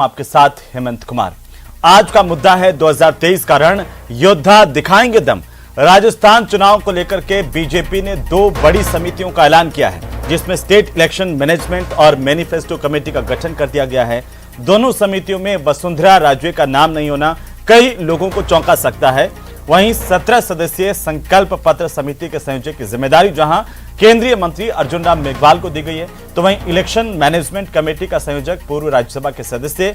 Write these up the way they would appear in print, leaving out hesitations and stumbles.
आपके साथ हेमंत कुमार। आज का मुद्दा है 2023 का रण, योद्धा दिखाएंगे दम। राजस्थान चुनाव को लेकर के बीजेपी ने दो बड़ी समितियों का ऐलान किया है, जिसमें स्टेट इलेक्शन मैनेजमेंट और मैनिफेस्टो कमेटी का गठन कर दिया गया है। दोनों समितियों में वसुंधरा राजे का नाम नहीं होना कई लोगों को चौंका सकता है। वहीं 17 सदस्यीय संकल्प पत्र समिति के संयोजक की जिम्मेदारी जहां केंद्रीय मंत्री अर्जुन राम मेघवाल को दी गई है, तो वहीं इलेक्शन मैनेजमेंट कमेटी का संयोजक पूर्व राज्यसभा के सदस्य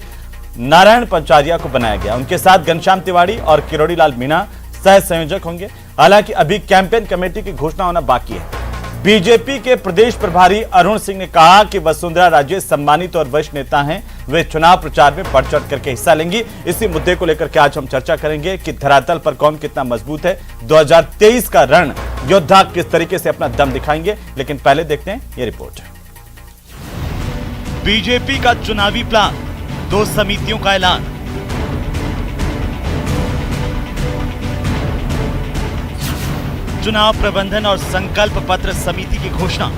नारायण पंचारिया को बनाया गया। उनके साथ घनश्याम तिवारी और किरोड़ी लाल मीणा सह संयोजक होंगे। हालांकि अभी कैंपेन कमेटी की घोषणा होना बाकी है। बीजेपी के प्रदेश प्रभारी अरुण सिंह ने कहा कि वसुंधरा राजे सम्मानित और वरिष्ठ नेता हैं, वे चुनाव प्रचार में बढ़ चढ़ करके हिस्सा लेंगी। इसी मुद्दे को लेकर के आज हम चर्चा करेंगे कि धरातल पर कौन कितना मजबूत है। 2023 का रण योद्धा किस तरीके से अपना दम दिखाएंगे, लेकिन पहले देखते हैं ये रिपोर्ट। बीजेपी का चुनावी प्लान, दो समितियों का ऐलान। चुनाव प्रबंधन और संकल्प पत्र समिति की घोषणा।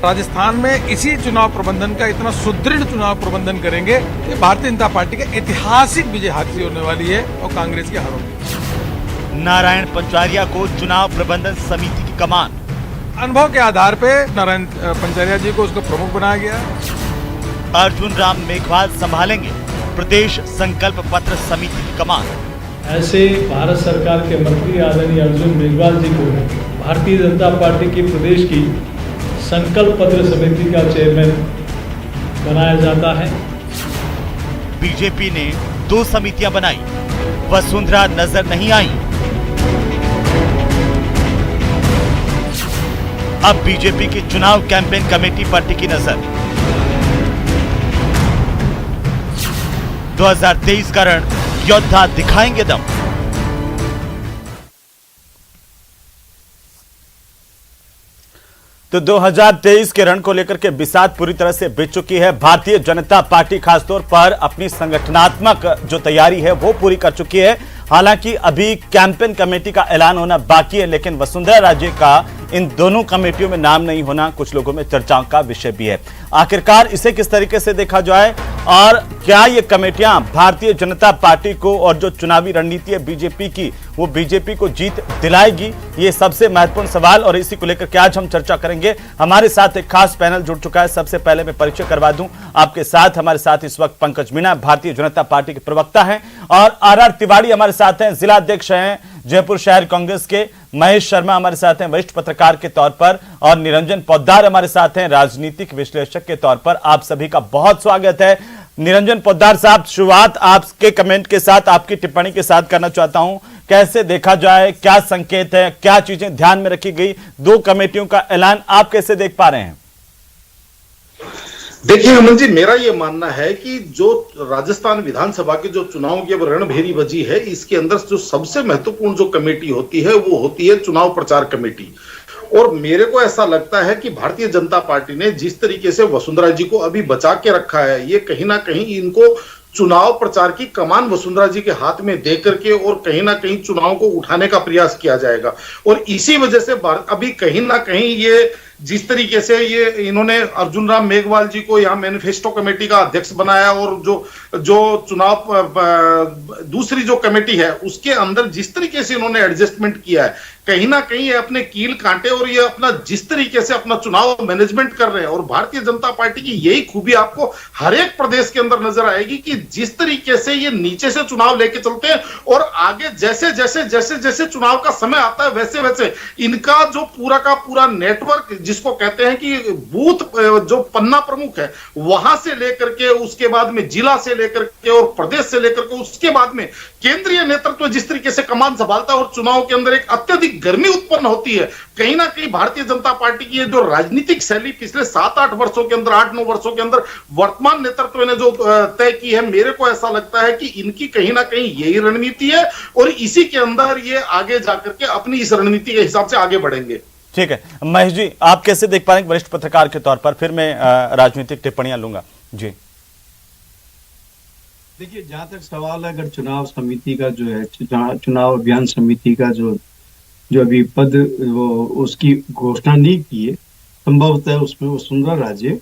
राजस्थान में इसी चुनाव प्रबंधन का इतना सुदृढ़ चुनाव प्रबंधन करेंगे कि भारतीय जनता पार्टी की ऐतिहासिक विजय हासिल होने वाली है और कांग्रेस की हार होगी। नारायण पंचारिया को चुनाव प्रबंधन समिति की कमान। अनुभव के आधार पे नारायण पंचारिया जी को उसका प्रमुख बनाया गया। अर्जुन राम मेघवाल संभालेंगे प्रदेश संकल्प पत्र समिति की कमान। ऐसे भारत सरकार के मंत्री आदरणीय अर्जुन मेघवाल जी को भारतीय जनता पार्टी की प्रदेश की संकल्प पत्र समिति का चेयरमैन बनाया जाता है। बीजेपी ने दो समितियां बनाई, वसुंधरा नजर नहीं आई। अब बीजेपी की चुनाव कैंपेन कमेटी पर टिकी नजर। 2023 का रण, योद्धा दिखाएंगे दम। तो 2023 के रण को लेकर के बिसात पूरी तरह से बिछ चुकी है। भारतीय जनता पार्टी खासतौर पर अपनी संगठनात्मक जो तैयारी है वो पूरी कर चुकी है। हालांकि अभी कैंपेन कमेटी का ऐलान होना बाकी है, लेकिन वसुंधरा राजे का इन दोनों कमेटियों में नाम नहीं होना कुछ लोगों में चर्चाओं का विषय भी है। आखिरकार इसे किस तरीके से देखा जाए और क्या ये कमेटियां भारतीय जनता पार्टी को और जो चुनावी रणनीति है बीजेपी की, वो बीजेपी को जीत दिलाएगी, ये सबसे महत्वपूर्ण सवाल। और इसी को लेकर के आज हम चर्चा करेंगे। हमारे साथ एक खास पैनल जुड़ चुका है। सबसे पहले मैं परिचय करवा दूं आपके साथ। हमारे साथ इस वक्त पंकज मीणा भारतीय जनता पार्टी के प्रवक्ता हैं, और आर तिवारी हमारे साथ हैं, जिला अध्यक्ष हैं जयपुर शहर कांग्रेस के। महेश शर्मा हमारे साथ हैं वरिष्ठ पत्रकार के तौर पर, और निरंजन पोद्दार हमारे साथ हैं राजनीतिक विश्लेषक के तौर पर। आप सभी का बहुत स्वागत है। निरंजन पोद्दार साहब, शुरुआत आपके कमेंट के साथ, आपकी टिप्पणी के साथ करना चाहता हूं। कैसे देखा जाए, क्या संकेत है, क्या चीजें ध्यान में रखी गई, दो कमेटियों का ऐलान आप कैसे देख पा रहे हैं? देखिए हेमंत जी, मेरा ये मानना है कि जो राजस्थान विधानसभा के जो चुनाव की अब रणभेरी बजी है, इसके अंदर जो सबसे महत्वपूर्ण जो कमेटी होती है वो होती है चुनाव प्रचार कमेटी। और मेरे को ऐसा लगता है कि भारतीय जनता पार्टी ने जिस तरीके से वसुंधरा जी को अभी बचा के रखा है, ये कहीं ना कहीं इनको चुनाव प्रचार की कमान वसुंधरा जी के हाथ में दे करके और कहीं ना कहीं चुनाव को उठाने का प्रयास किया जाएगा। और इसी वजह से अभी कहीं ना कहीं ये जिस तरीके से ये इन्होंने अर्जुन राम मेघवाल जी को यहाँ मैनिफेस्टो कमेटी का अध्यक्ष बनाया, और जो चुनाव दूसरी जो कमेटी है उसके अंदर जिस तरीके से इन्होंने एडजस्टमेंट किया है, कहीं ना कहीं ये अपने कील कांटे और ये अपना जिस तरीके से अपना चुनाव मैनेजमेंट कर रहे हैं। और भारतीय जनता पार्टी की यही खूबी आपको हर एक प्रदेश के अंदर नजर आएगी कि जिस तरीके से ये नीचे से चुनाव लेके चलते हैं, और आगे जैसे जैसे जैसे जैसे चुनाव का समय आता है वैसे वैसे इनका जो पूरा का पूरा नेटवर्क, जिसको कहते हैं कि बूथ जो पन्ना प्रमुख है, वहां से लेकर के उसके बाद में जिला से लेकर के और प्रदेश से लेकर के उसके बाद में केंद्रीय नेतृत्व जिस तरीके से कमान संभालता है और चुनाव के अंदर एक अत्यधिक गर्मी उत्पन्न होती है, कहीं ना कहीं भारतीय जनता पार्टी की जो राजनीतिक शैली पिछले 7-8 वर्षों के अंदर, 8-9 वर्षों के अंदर वर्तमान नेतृत्व ने जो तय की है, मेरे को ऐसा लगता है कि इनकी कहीं ना कहीं यही रणनीति है और इसी के अंदर ये आगे जाकर के अपनी इस रणनीति के हिसाब से आगे बढ़ेंगे। ठीक है महेश जी, आप कैसे देख पा रहे हैं वरिष्ठ पत्रकार के तौर पर, फिर मैं राजनीतिक टिप्पणियां लूंगा जी। देखिए, जहां तक सवाल है अगर चुनाव समिति का जो है, चुनाव अभियान समिति का जो अभी पद वो उसकी घोषणा नहीं की है, संभवतः उसमें वसुंधरा राजे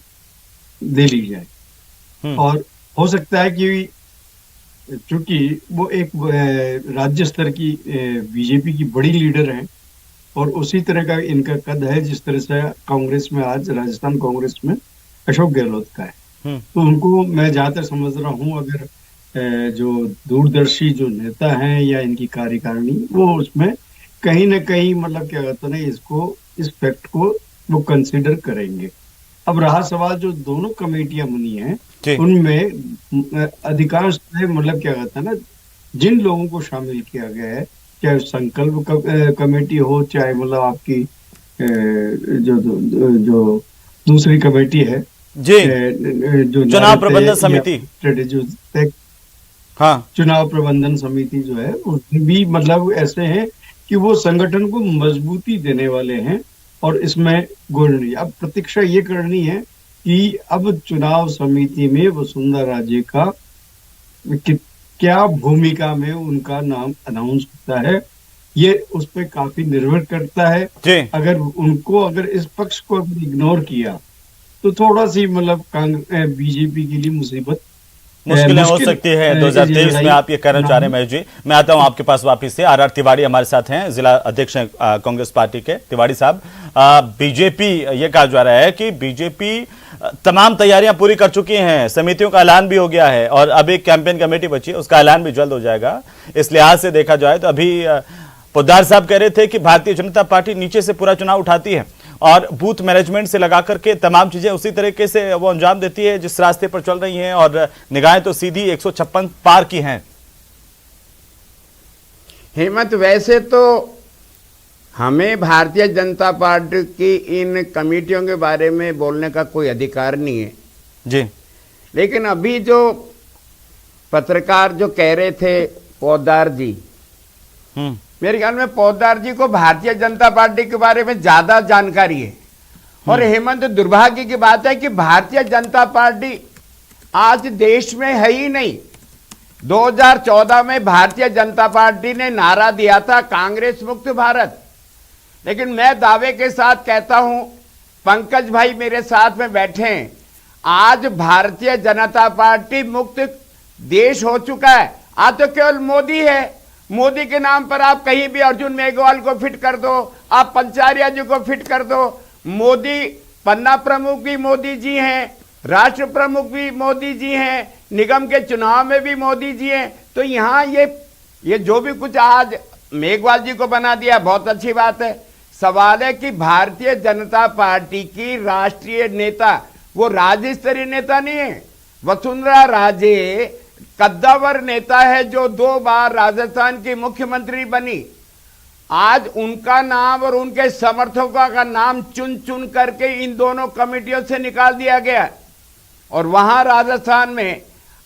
ले ली जाए। और हो सकता है कि चूंकि वो एक राज्य स्तर की बीजेपी की बड़ी लीडर हैं और उसी तरह का इनका कद है जिस तरह से कांग्रेस में आज राजस्थान कांग्रेस में अशोक गहलोत का है। तो उनको मैं जहां तक समझ रहा हूं, अगर जो दूरदर्शी जो नेता हैं या इनकी कार्यकारिणी, वो उसमें कहीं ना कहीं मतलब क्या कहते हैं ना, इसको इस फैक्ट को वो कंसिडर करेंगे। अब रहा सवाल जो दोनों कमेटियां बनी हैं उनमें अधिकांश मतलब क्या कहते हैं ना, जिन लोगों को शामिल किया गया है, चाहे संकल्प कमेटी हो, चाहे मतलब आपकी जो दूसरी कमेटी है जी, जो चुनाव प्रबंधन समिति, हाँ, चुनाव प्रबंधन समिति जो है उसमें भी मतलब ऐसे हैं कि वो संगठन को मजबूती देने वाले हैं और इसमें गोलनी। अब प्रतीक्षा ये करनी है कि अब चुनाव समिति में वसुंधरा राजे का क्या भूमिका में उनका नाम अनाउंस होता है, ये उस पर काफी निर्भर करता है। अगर इस पक्ष को इग्नोर किया तो थोड़ा सी मतलब बीजेपी के लिए मुश्किलें हो सकती है 2023 में, आप ये कहना चाह रहे हैं महेश जी। मैं आता हूं आपके पास वापस से। आर तिवारी हमारे साथ हैं, जिला अध्यक्ष हैं कांग्रेस पार्टी के। तिवारी साहब, बीजेपी ये कहा जा रहा है कि बीजेपी तमाम तैयारियां पूरी कर चुकी हैं, समितियों का ऐलान भी हो गया है और अब एक कैंपेन कमेटी बची है, उसका ऐलान भी जल्द हो जाएगा। इस लिहाज से देखा जाए तो अभी पोद्दार साहब कह रहे थे कि भारतीय जनता पार्टी नीचे से पूरा चुनाव उठाती है और बूथ मैनेजमेंट से लगा करके तमाम चीजें उसी तरीके से वो अंजाम देती है जिस रास्ते पर चल रही हैं, और निगाहें तो सीधी 156 पार की हैं। हेमंत, वैसे तो हमें भारतीय जनता पार्टी की इन कमेटियों के बारे में बोलने का कोई अधिकार नहीं है जी, लेकिन अभी जो पत्रकार जो कह रहे थे पोद्दार जी, मेरे ख्याल में पोद्दार जी को भारतीय जनता पार्टी के बारे में ज्यादा जानकारी है। और हेमंत, दुर्भाग्य की बात है कि भारतीय जनता पार्टी आज देश में है ही नहीं। 2014 में भारतीय जनता पार्टी ने नारा दिया था कांग्रेस मुक्त भारत, लेकिन मैं दावे के साथ कहता हूं, पंकज भाई मेरे साथ में बैठे हैं, आज भारतीय जनता पार्टी मुक्त देश हो चुका है। आज तो केवल मोदी है, मोदी के नाम पर आप कहीं भी अर्जुन मेघवाल को फिट कर दो, आप पंचारिया जी को फिट कर दो। मोदी पन्ना प्रमुख भी मोदी जी हैं, राष्ट्र प्रमुख भी मोदी जी हैं, निगम के चुनाव में भी मोदी जी हैं। तो यहाँ ये जो भी कुछ आज मेघवाल जी को बना दिया, बहुत अच्छी बात है। सवाल है कि भारतीय जनता पार्टी की राष्ट्रीय नेता वो राज्य स्तरीय नेता नहीं है। वसुंधरा राजे कद्दावर नेता है जो 2 बार राजस्थान की मुख्यमंत्री बनी। आज उनका नाम और उनके समर्थकों का नाम चुन चुन करके इन दोनों कमेटियों से निकाल दिया गया। और वहां राजस्थान में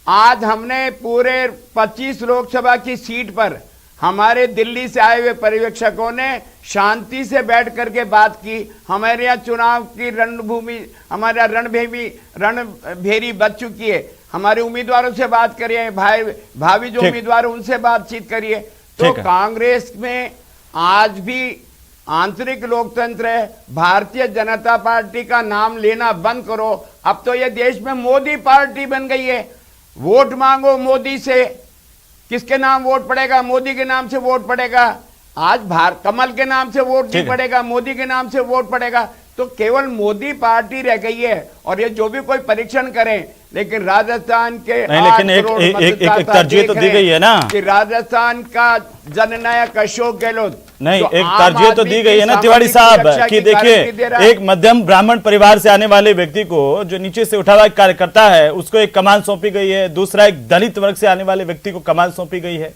आज हमने पूरे 25 लोकसभा की सीट पर हमारे दिल्ली से आए हुए पर्यवेक्षकों ने शांति से बैठ करके बात की। हमारे यहाँ चुनाव की रणभूमि, हमारा रणभेरी बच चुकी है। हमारे उम्मीदवारों से बात करिए, भावी जो उम्मीदवार उनसे बातचीत करिए। तो कांग्रेस में आज भी आंतरिक लोकतंत्र है। भारतीय जनता पार्टी का नाम लेना बंद करो। अब तो ये देश में मोदी पार्टी बन गई है। वोट मांगो मोदी से, किसके नाम वोट पड़ेगा? मोदी के नाम से वोट पड़ेगा। आज कमल के नाम से वोट नहीं पड़ेगा, मोदी के नाम से वोट पड़ेगा। तो केवल मोदी पार्टी रह गई है। और ये जो भी कोई परीक्षण करें, लेकिन राजस्थान के लेकिन एक तरजीह तो दी गई है ना कि राजस्थान का जननायक अशोक गहलोत, नहीं एक तरजीह तो दी गई है ना तिवारी साहब कि देखिए, एक मध्यम ब्राह्मण परिवार से आने वाले व्यक्ति को, जो नीचे से उठा हुआ कार्यकर्ता है, उसको एक कमान सौंपी गई है। दूसरा, एक दलित वर्ग से आने वाले व्यक्ति को कमान सौंपी गई है।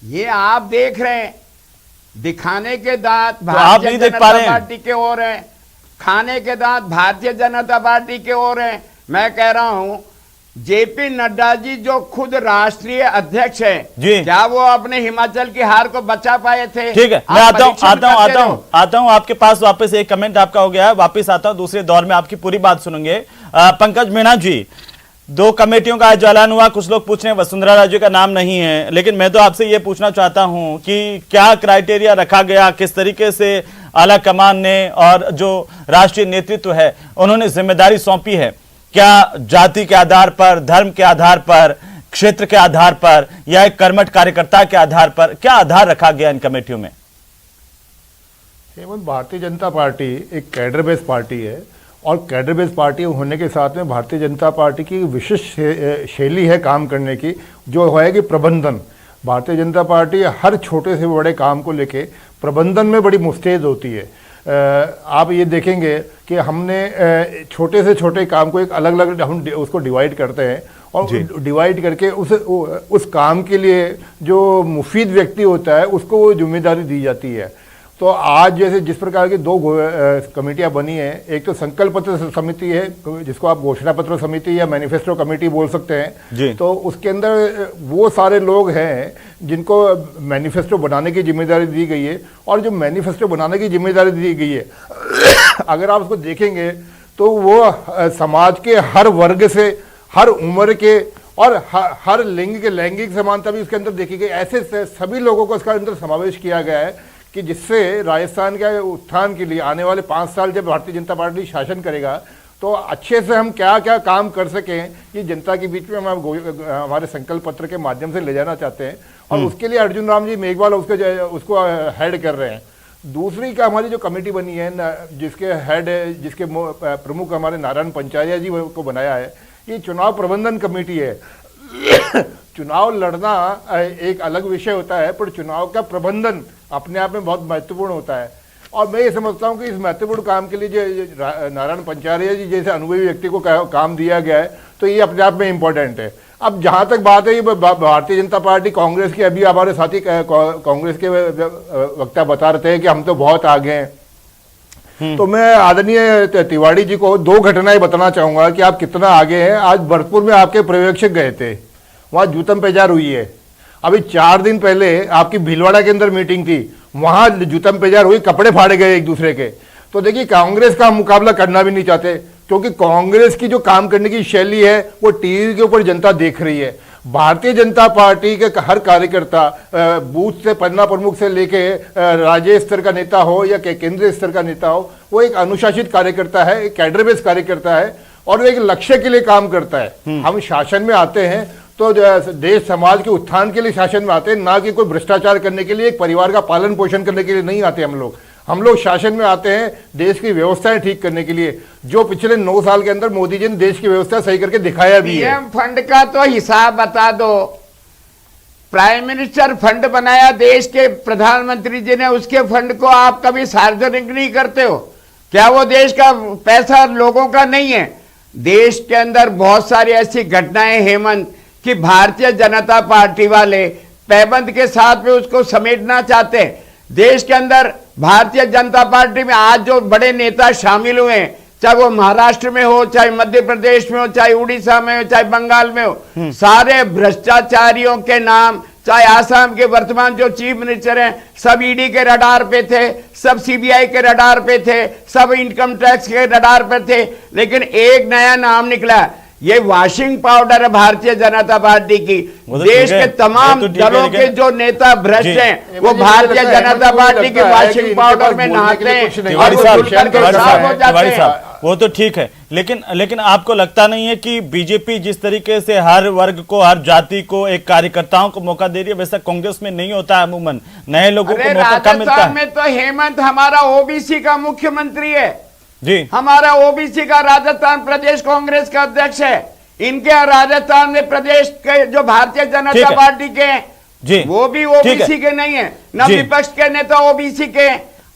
ये आप देख रहे हैं, दिखाने के दांत भारतीय जनता पार्टी के ओर है, खाने के दांत भारतीय जनता पार्टी के ओर है। मैं कह रहा हूं, जेपी नड्डा जी जो खुद राष्ट्रीय अध्यक्ष हैं, क्या वो अपने हिमाचल की हार को बचा पाए थे? ठीक है, मैं आता हूं आपके पास वापस। एक कमेंट आपका हो गया है, वापस आता हूं, दूसरे दौर में आपकी पूरी बात सुनेंगे। पंकज मीणा जी, 2 कमेटियों का आज ऐलान हुआ। कुछ लोग पूछ रहे हैं वसुंधरा राजे का नाम नहीं है, लेकिन मैं तो आपसे ये पूछना चाहता हूं कि क्या क्राइटेरिया रखा गया, किस तरीके से आला कमान ने और जो राष्ट्रीय नेतृत्व है उन्होंने जिम्मेदारी सौंपी है, क्या जाति के आधार पर, धर्म के आधार पर, क्षेत्र के आधार पर या एक कर्मठ कार्यकर्ता के आधार पर, क्या आधार रखा गया इन कमेटियों में? हेमंत, भारतीय जनता पार्टी एक कैडर बेस्ड पार्टी है और कैडर बेस्ड पार्टी होने के साथ में भारतीय जनता पार्टी की विशिष्ट शैली है काम करने की, जो है कि प्रबंधन। भारतीय जनता पार्टी हर छोटे से बड़े काम को लेके प्रबंधन में बड़ी मुस्तैद होती है। आप ये देखेंगे कि हमने छोटे से छोटे काम को एक अलग अलग हम उसको डिवाइड करते हैं और डिवाइड करके उस काम के लिए जो मुफीद व्यक्ति होता है उसको वो जिम्मेदारी दी जाती है। तो आज जैसे जिस प्रकार की 2 कमेटियां बनी हैं, एक तो संकल्प पत्र समिति है जिसको आप घोषणा पत्र समिति या मैनिफेस्टो कमेटी बोल सकते हैं, तो उसके अंदर वो सारे लोग हैं जिनको मैनिफेस्टो बनाने की जिम्मेदारी दी गई है। और जो मैनिफेस्टो बनाने की जिम्मेदारी दी गई है अगर आप उसको देखेंगे तो वो समाज के हर वर्ग से, हर उम्र के और हर लिंग के लैंगिक समानता भी उसके अंदर देखी गई। ऐसे सभी लोगों को इसका अंदर समावेश किया गया है कि जिससे राजस्थान के उत्थान के लिए आने वाले 5 साल जब भारतीय जनता पार्टी शासन करेगा तो अच्छे से हम क्या क्या काम कर सकें, ये जनता के बीच में हम हमारे संकल्प पत्र के माध्यम से ले जाना चाहते हैं। और उसके लिए अर्जुन राम जी मेघवाल उसको हेड कर रहे हैं। दूसरी का हमारी जो कमेटी बनी है जिसके हेड जिसके प्रमुख हमारे नारायण पंचारिया जी को बनाया है, ये चुनाव प्रबंधन कमेटी है। चुनाव लड़ना एक अलग विषय होता है, पर चुनाव का प्रबंधन अपने आप में बहुत महत्वपूर्ण होता है। और मैं ये समझता हूँ कि इस महत्वपूर्ण काम के लिए जो नारायण पंचारिया जी जैसे अनुभवी व्यक्ति को काम दिया गया है, तो ये अपने आप में इम्पोर्टेंट है। अब जहाँ तक बात है ये भारतीय जनता पार्टी कांग्रेस की, अभी हमारे साथी कांग्रेस के वक्ता बता रहे थे कि हम तो बहुत आगे हैं। तो मैं आदरणीय तिवारी जी को 2 घटनाएं बताना चाहूंगा कि आप कितना आगे हैं। आज भरतपुर में आपके पर्यवेक्षक गए थे, वहां जूतम पेजार हुई है। अभी 4 दिन पहले आपकी भीलवाड़ा के अंदर मीटिंग थी, वहां जूतम पेजार हुई, कपड़े फाड़े गए एक दूसरे के। तो देखिए कांग्रेस का मुकाबला करना भी नहीं चाहते, क्योंकि कांग्रेस की जो काम करने की शैली है वो टीवी के ऊपर जनता देख रही है। भारतीय जनता पार्टी के हर कार्यकर्ता बूथ से पन्ना प्रमुख से लेके राज्य स्तर का नेता हो या केंद्रीय स्तर का नेता हो, वो एक अनुशासित कार्यकर्ता है, एक कैडर बेस्ड कार्यकर्ता है और वो एक लक्ष्य के लिए काम करता है। हम शासन में आते हैं तो देश समाज के उत्थान के लिए शासन में आते हैं, ना कि कोई भ्रष्टाचार करने के लिए, एक परिवार का पालन पोषण करने के लिए नहीं आते। हम लोग शासन में आते हैं देश की व्यवस्थाएं ठीक करने के लिए, जो पिछले 9 साल के अंदर मोदी जी ने देश की व्यवस्था सही करके दिखाया भी है। पीएम फंड का तो हिसाब बता दो। प्राइम मिनिस्टर फंड बनाया देश के प्रधानमंत्री जी ने, उसके फंड को आप कभी सार्वजनिक नहीं करते हो क्या? वो देश का पैसा लोगों का नहीं है? देश के अंदर बहुत सारी ऐसी घटनाएं हेमंत कि भारतीय जनता पार्टी वाले पैबंद के साथ में उसको समेटना चाहते हैं। देश के अंदर भारतीय जनता पार्टी में आज जो बड़े नेता शामिल हुए हैं, चाहे वो महाराष्ट्र में हो, चाहे मध्य प्रदेश में हो, चाहे उड़ीसा में हो, चाहे बंगाल में हो, सारे भ्रष्टाचारियों के नाम, चाहे आसाम के वर्तमान जो चीफ मिनिस्टर हैं, सब ईडी के रडार पे थे, सब सीबीआई के रडार पे थे, सब इनकम टैक्स के रडार पे थे, लेकिन एक नया नाम निकला, ये वॉशिंग पाउडर है भारतीय जनता पार्टी की। देश के तमाम दलों के जो नेता भ्रष्ट हैं वो भारतीय जनता पार्टी की वॉशिंग पाउडर में नहाते हैं और वो साफ हो जाते हैं। वो तो ठीक है, लेकिन आपको लगता नहीं है कि बीजेपी जिस तरीके से हर वर्ग को, हर जाति को, एक कार्यकर्ताओं को मौका दे रही है, वैसा कांग्रेस में नहीं होता है? अमूमन नए लोगों को मौका कम मिलता है। राजस्थान में तो हेमंत हमारा ओबीसी का मुख्यमंत्री है जी, हमारा ओबीसी का राजस्थान प्रदेश कांग्रेस का अध्यक्ष है। इनके राजस्थान में प्रदेश के जो भारतीय जनता पार्टी के जी, वो भी ओबीसी के नहीं है, न विपक्ष के नेता ओबीसी के।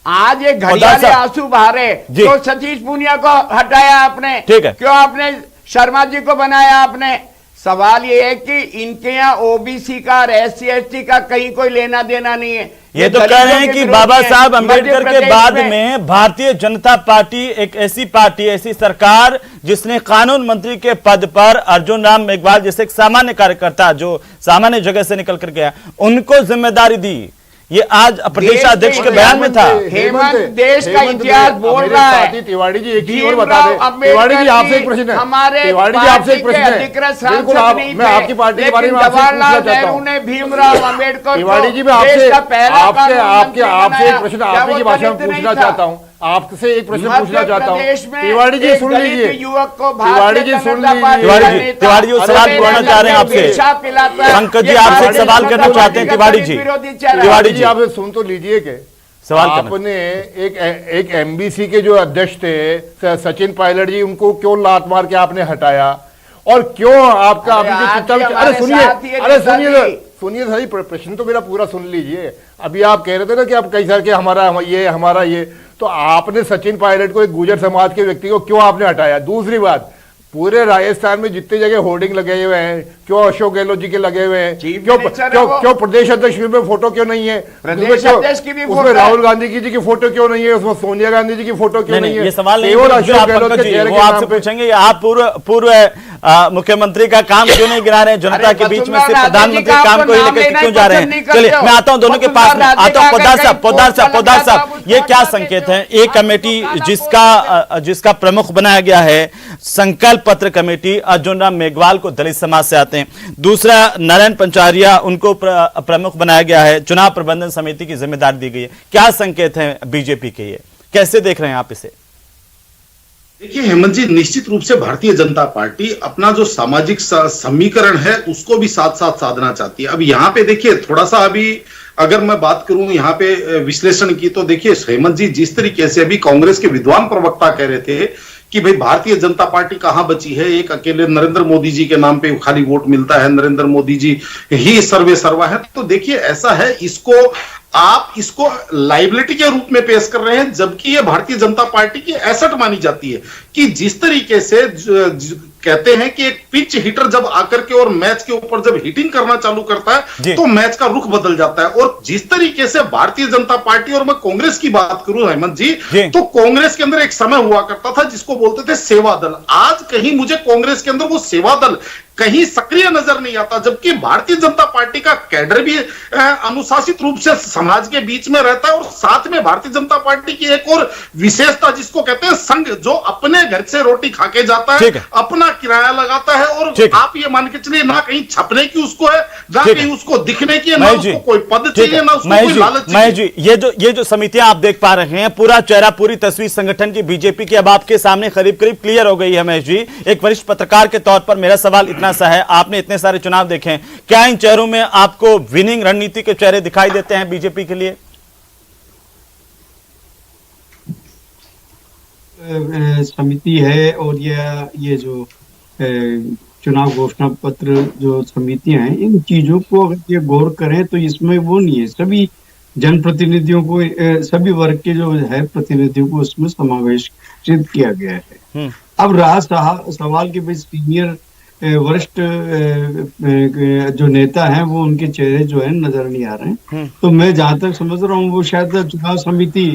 आज ये घड़ियाले आंसू बहारे, तो सतीश पूनिया को हटाया आपने, क्यों आपने शर्मा जी को बनाया आपने? सवाल ये है कि इनके यहाँ ओबीसी का और SC/ST का कहीं कोई लेना देना नहीं है। ये तो कह रहे हैं कि बाबा साहब अंबेडकर के बाद में भारतीय जनता पार्टी एक ऐसी पार्टी, ऐसी सरकार जिसने कानून मंत्री के पद पर अर्जुन राम मेघवाल जैसे एक सामान्य कार्यकर्ता जो सामान्य जगह से निकल कर गया, उनको जिम्मेदारी दी। ये आज प्रदेशाध्यक्ष के बयान में था। हेमंत, देश का इतिहास बोल रहा है। तिवारी जी एक चीज और बता दें, तिवारी जी आपसे एक प्रश्न है, हमारे तिवारी जी आपसे एक प्रश्न है, बिल्कुल मैं आपकी पार्टी के बारे में आपसे पूछना चाहता हूँ। भीमराव अम्बेडकर, तिवारी जी मैं आपसे एक प्रश्न आपकी जी भाषा में पूछना चाहता हूँ। आपसे एक प्रश्न मध्य पूछना चाहता हूँ, प्रदेश में तिवारी जी एक सुन दलित लीजिए, युवक को तिवारी जी सुन लीजिए, तिवारी जी सवाल पूछना चाह रहे हैं आपसे। पंकज जी आपसे एक सवाल करना चाहते हैं तिवारी जी। तिवारी जी आप सुन तो लीजिए के सवाल आपने एक एमबीसी के जो अध्यक्ष थे सचिन पायलट जी, उनको क्यों लात मार के आपने हटाया, और क्यों आपका अरे सुनिए सही, प्रश्न तो मेरा पूरा सुन लीजिए। अभी आप कह रहे थे ना कि आप कई साल के हमारा ये, तो आपने सचिन पायलट को, एक गुर्जर समाज के व्यक्ति को क्यों आपने हटाया? दूसरी बात, पूरे राजस्थान में जितने जगह होर्डिंग लगे हुए हैं, क्यों अशोक गहलोत जी के लगे हुए हैं? क्यों प्रदेश अध्यक्ष में फोटो क्यों नहीं है? प्रदेश अध्यक्ष की भी उसमें राहुल गांधी जी की फोटो क्यों नहीं है? उसमें सोनिया गांधी जी की फोटो क्यों नहीं है? ये सवाल केवल अशोक गहलोत के चेहरे वो के नाम आपसे पे पूछेंगे, आप पूर्व मुख्यमंत्री का काम क्यों नहीं गिरा रहे हैं? जनता के बीच में से प्रधानमंत्री काम को ही लेकर क्यों जा रहे हैं? चलिए मैं आता हूं दोनों के पास में, आता हूं पोद्दार साहब, ये क्या संकेत है? एक कमेटी जिसका प्रमुख बनाया गया है संकल्प पत्र कमेटी, अर्जुन राम मेघवाल को दलित समाज से आते हैं, दूसरा नारायण पंचारिया उनको प्रमुख बनाया गया है, चुनाव प्रबंधन समिति की जिम्मेदारी दी गई है। क्या संकेत है बीजेपी के? ये कैसे देख रहे हैं आप इसे? देखिए हेमंत जी, निश्चित रूप से भारतीय जनता पार्टी अपना जो सामाजिक समीकरण है उसको भी साथ साथ साधना चाहती है। अब यहाँ पे देखिए थोड़ा सा, अभी अगर मैं बात करूं यहाँ पे विश्लेषण की, तो देखिए हेमंत जी, जिस तरीके से अभी कांग्रेस के विद्वान प्रवक्ता कह रहे थे कि भाई भारतीय जनता पार्टी कहां बची है, एक अकेले नरेंद्र मोदी जी के नाम पे खाली वोट मिलता है, नरेंद्र मोदी जी ही सर्वे सर्वा है, तो देखिए ऐसा है, आप इसको लाइबिलिटी के रूप में पेश कर रहे हैं, जबकि ये भारतीय जनता पार्टी की एसेट मानी जाती है। कि जिस तरीके से कहते हैं कि एक पिच हिटर जब आकर के और मैच के ऊपर जब हिटिंग करना चालू करता है तो मैच का रुख बदल जाता है। और जिस तरीके से भारतीय जनता पार्टी, और मैं कांग्रेस की बात करूं हेमंत जी, तो कांग्रेस के अंदर एक समय हुआ करता था जिसको बोलते थे सेवा दल। आज कहीं मुझे कांग्रेस के अंदर वो सेवा दल कहीं सक्रिय नजर नहीं आता, जबकि भारतीय जनता पार्टी का कैडर भी अनुशासित रूप से समाज के बीच में रहता है। और साथ में भारतीय जनता पार्टी की एक और विशेषता जिसको कहते हैं संघ, जो अपने घर से रोटी खा के जाता है, अपना किराया लगाता है, और आप ये मान के चलिए ना कहीं छपने की उसको है, ना कहीं उसको दिखने की है, ना उसको कोई पद चाहिए, ना उसको कोई लालच चाहिए। महेश जी, ये जो समितियां आप देख पा रहे हैं, पूरा चेहरा, पूरी तस्वीर संगठन की बीजेपी की अब आपके सामने करीब करीब क्लियर हो गई है। महेश जी, एक वरिष्ठ पत्रकार के तौर पर मेरा सवाल इतना सा है, आपने इतने सारे चुनाव देखे हैं, क्या इन चेहरों में आपको विनिंग रणनीति के चेहरे दिखाई देते हैं बीजेपी के लिए? समिति है, और ये जो चुनाव घोषणा पत्र जो समितियां हैं, इन चीजों को अगर ये गौर करें तो इसमें वो नहीं है, सभी जनप्रतिनिधियों को, सभी वर्ग के जो है प्रतिनिधियों को उसमें समावेशित किया गया है। अब रहा सवाल के भाई सीनियर वरिष्ठ जो नेता हैं वो उनके चेहरे जो है नजर नहीं आ रहे हैं, तो मैं जहां तक समझ रहा हूँ वो शायद चुनाव समिति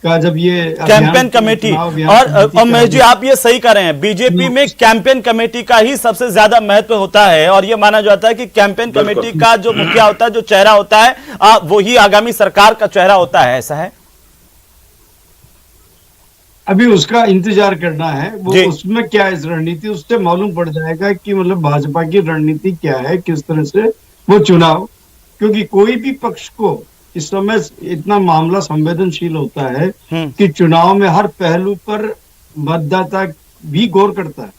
का जब ये कैंपेन कमेटी, और महेश जी आप ये सही कर रहे हैं, बीजेपी में कैंपेन कमेटी का ही सबसे ज्यादा महत्व होता है, और ये माना जाता है कि कैंपेन कमेटी का जो मुखिया होता है, जो चेहरा होता है, वो ही आगामी सरकार का चेहरा होता है, ऐसा है? अभी उसका इंतजार करना है, वो उसमें क्या इस रणनीति, उससे मालूम पड़ जाएगा कि मतलब भाजपा की रणनीति क्या है, किस तरह से वो चुनाव, क्योंकि कोई भी पक्ष को इस समय इतना मामला संवेदनशील होता है कि चुनाव में हर पहलू पर मतदाता भी गौर करता है,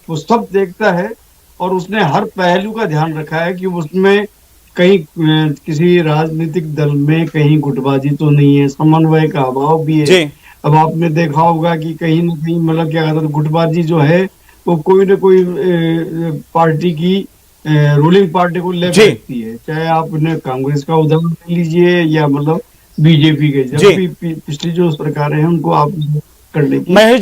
वो सब देखता है, और उसने हर पहलू का ध्यान रखा है कि उसमें कहीं किसी राजनीतिक दल में कहीं गुटबाजी तो नहीं है, समन्वय का अभाव भी है। अब आपने देखा होगा कि कहीं ना कहीं मतलब क्या कहते हैं, गुटबाजी जो है वो कोई ना कोई पार्टी की रूलिंग पार्टी को ले सकती है, चाहे आपने कांग्रेस का उदाहरण ले लीजिए या मतलब बीजेपी के, जब भी पिछली जो सरकारें हैं उनको आप करने की। महेश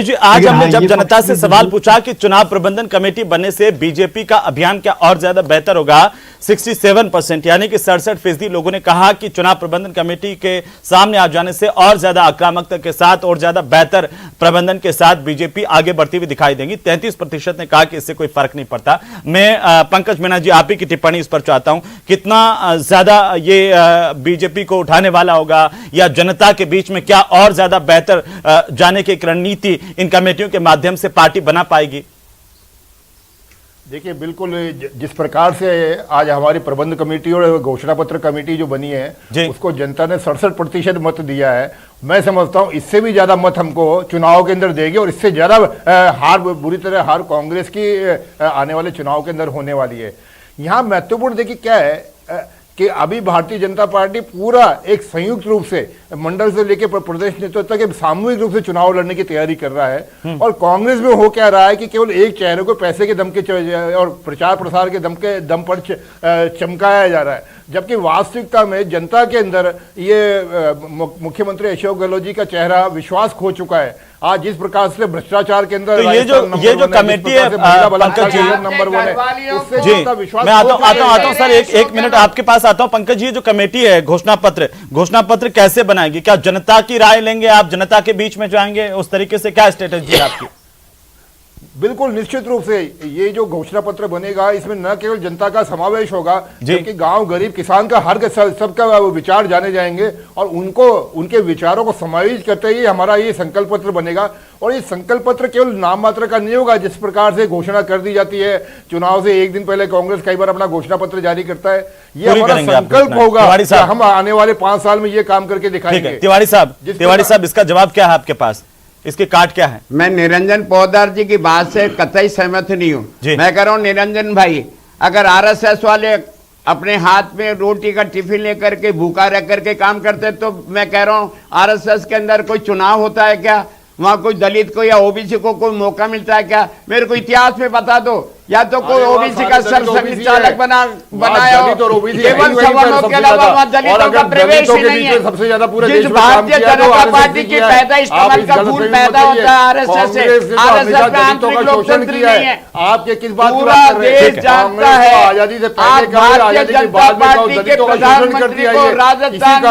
जी आज हमने जब जनता से सवाल पूछा कि चुनाव प्रबंधन कमेटी बनने से बीजेपी का अभियान क्या और ज्यादा बेहतर होगा, 67% यानी कि 67% लोगों ने कहा कि चुनाव प्रबंधन कमेटी के सामने आ जाने से और ज्यादा आक्रामकता के साथ और ज्यादा बेहतर प्रबंधन के साथ बीजेपी आगे बढ़ती हुई दिखाई देंगी। 33% ने कहा कि इससे कोई फर्क नहीं पड़ता। मैं पंकज मीना जी आप ही की टिप्पणी इस पर चाहता हूं, कितना ज्यादा ये बीजेपी को उठाने वाला होगा, या जनता के बीच में क्या और ज्यादा बेहतर जाने की एक रणनीति इन कमेटियों के माध्यम से पार्टी बना पाएगी? देखिए बिल्कुल, जिस प्रकार से आज हमारी प्रबंध कमेटी और घोषणा पत्र कमेटी जो बनी है उसको जनता ने 67% मत दिया है, मैं समझता हूं इससे भी ज्यादा मत हमको चुनाव के अंदर देगी और इससे ज्यादा बुरी तरह हार कांग्रेस की आने वाले चुनाव के अंदर होने वाली है। यहां महत्वपूर्ण देखिए क्या है कि अभी भारतीय जनता पार्टी पूरा एक संयुक्त रूप से मंडल से लेकर प्रदेश नेतृत्व तक सामूहिक रूप से चुनाव लड़ने की तैयारी कर रहा है और कांग्रेस में हो क्या रहा है कि केवल एक चेहरे को पैसे के दम के और प्रचार प्रसार के दम पर चमकाया जा रहा है, जबकि वास्तविकता में जनता के अंदर ये मुख्यमंत्री अशोक गहलोत जी का चेहरा विश्वास खो चुका है। आज जिस प्रकार से भ्रष्टाचार के अंदर तो ये जो कमेटी है पंकज जी नंबर 1 है, उससे जी विश्वास मैं आता हूं सर, एक मिनट आपके पास आता हूं। पंकज जी, जो कमेटी है घोषणा पत्र कैसे बनाएगी? क्या जनता की राय लेंगे आप, जनता के बीच में जाएंगे, उस तरीके से क्या स्ट्रेटेजी है आपकी? बिल्कुल निश्चित रूप से ये जो घोषणा पत्र बनेगा इसमें न केवल जनता का समावेश होगा जबकि गांव गरीब किसान का हर सबका विचार जाने जाएंगे और उनके विचारों को समायोजित करते ही हमारा ये संकल्प पत्र बनेगा। और ये संकल्प पत्र केवल नाम मात्र का नहीं होगा, जिस प्रकार से घोषणा कर दी जाती है चुनाव से एक दिन पहले कांग्रेस कई बार अपना घोषणा पत्र जारी करता है, ये हमारा संकल्प होगा कि हम आने वाले 5 साल में ये काम करके दिखाएंगे। तिवारी साहब इसका जवाब क्या है आपके पास? इसके काट क्या है? मैं निरंजन पोद्दार जी की बात से कतई सहमत नहीं हूं। मैं कह रहा हूं निरंजन भाई, अगर आरएसएस वाले अपने हाथ में रोटी का टिफिन लेकर के भूखा रह करके काम करते तो मैं कह रहा हूं आरएसएस के अंदर कोई चुनाव होता है क्या? वहां कोई दलित को या ओबीसी को कोई मौका मिलता है क्या? मेरे को इतिहास में बता दो, या तो कोई ओबीसी का संचालक बनाया हो, केवल सवर्णों के अलावा वहां दलितों का प्रवेश ही नहीं है। सबसे ज्यादा पूरे जिस भारतीय जनता पार्टी की पैदाइश कमल का फूल पैदा होता है आरएसएस से, आरएसएस में आंतरिक लोकतंत्र नहीं है। आपके किस बात पूरा देश जानता है आजादी से आज भारतीय जनता पार्टी के प्रधानमंत्री को राजस्थान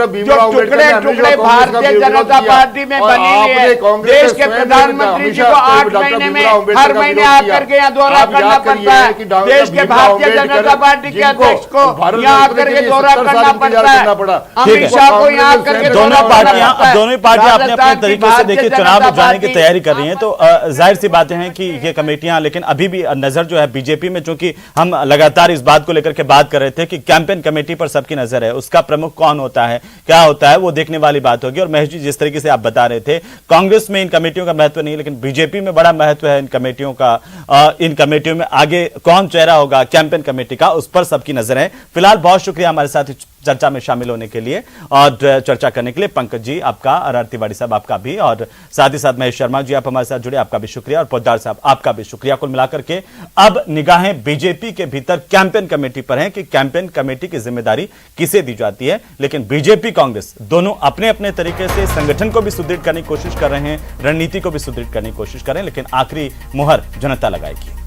में जो टुकड़े टुकड़े भारतीय जनता पार्टी में बनी हुई है, देश के प्रधानमंत्री जी को 8 महीने में हर महीने आकर के यहाँ दौरा करना पड़ता है। देश के भारतीय जनता पार्टी के अध्यक्ष को यहाँ आकर के दौरा करना पड़ता है, अमित शाह को यहाँ आकर के दोनों पार्टियां अपने अपने तरीके से देखिए चुनाव में जाने की तैयारी कर रही हैं, तो जाहिर सी बातें हैं कि ये कमेटियां, लेकिन अभी भी नजर जो है बीजेपी में, चूंकि हम लगातार इस बात को लेकर के बात कर रहे थे कि कैंपेन कमेटी पर सबकी नजर है, उसका प्रमुख कौन होता है, क्या होता है, वो देखने वाली बात होगी। और महेश जी, जिस तरीके से आप बता रहे थे कांग्रेस में इन कमेटियों का महत्व नहीं, लेकिन बीजेपी में बड़ा महत्व है इन कमेटियों का। इन कमेटियों में आगे कौन चेहरा होगा कैंपेन कमेटी का, उस पर सबकी नजर है। फिलहाल बहुत शुक्रिया हमारे साथ चर्चा में शामिल होने के लिए और चर्चा करने के लिए। पंकज जी आपका, आर तिवारी साहब आपका भी, और साथ ही साथ महेश शर्मा जी आप हमारे साथ जुड़े, आपका भी शुक्रिया, और पोद्दार साहब आपका भी शुक्रिया। कुल मिलाकर के अब निगाहें बीजेपी के भीतर कैंपेन कमेटी पर हैं कि कैंपेन कमेटी की जिम्मेदारी किसे दी जाती है। लेकिन बीजेपी कांग्रेस दोनों अपने अपने तरीके से संगठन को भी सुदृढ़ करने की कोशिश कर रहे हैं, रणनीति को भी सुदृढ़ करने की कोशिश कर रहे हैं, लेकिन आखिरी मुहर जनता लगाएगी।